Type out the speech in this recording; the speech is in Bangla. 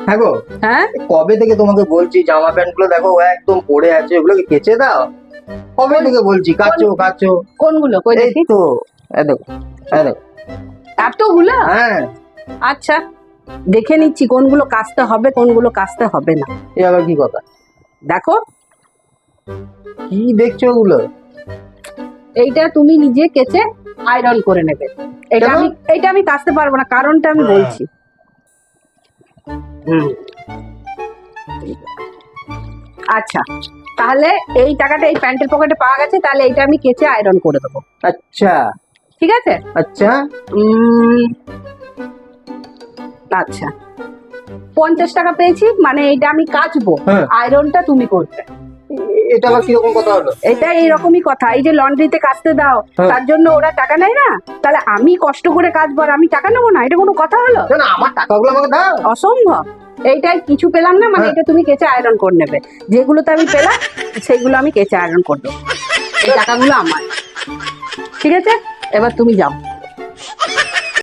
হ্যাঁ গো, হ্যাঁ, কবে থেকে তোমাকে বলছি জামা প্যান্ট গুলো দেখো ও একদম পড়ে আছে, ওগুলোকে কেচে দাও। কবে থেকে বলছি কাচো কাচো। কোনগুলো কই এই দেখি? তো, এই দেখো, এই দেখো। এতগুলো? হ্যাঁ, আচ্ছা, দেখে নিচ্ছি কোনগুলো কাচতে হবে কোনগুলো কাচতে হবে না। এ আবার কি কথা? দেখো, কি দেখছো ওগুলো? এইটা তুমি নিজে কেচে আয়রন করে নেবে। কেন? এটা আমি কাচতে পারবো না, কারণটা আমি বলছি। আচ্ছা, তাহলে এই টাকাটা এই প্যান্টের পকেটে পাওয়া গেছে, তাহলে এইটা আমি কেচে আয়রন করে দেবো। আচ্ছা ঠিক আছে? আচ্ছা, আচ্ছা, 50 টাকা পেয়েছি, মানে এইটা আমি কাচবো, হ্যাঁ। আয়রনটা তুমি করবে। এটা আবার কিরকম কথা হলো? এটা এইরকমই কথা, এই যে লন্ড্রিতে কাচতে দাও, হ্যাঁ। তার জন্য ওরা টাকা নেয় না, তাহলে আমি কষ্ট করে কাচবো আর আমি টাকা নেবো না? এটা কোনো কথা হলো? না না, আমার টাকাগুলো আমাকে দাও। অসম্ভব। এইটাই কিছু পেলাম না, মানে হ্যাঁ। এটা তুমি কেচে আয়রন করে নেবে। যেগুলোতে আমি পেলাম সেগুলো আমি কেচে আয়রন করবো। এই টাকাগুলো আমার। ঠিক আছে, এবার তুমি যাও।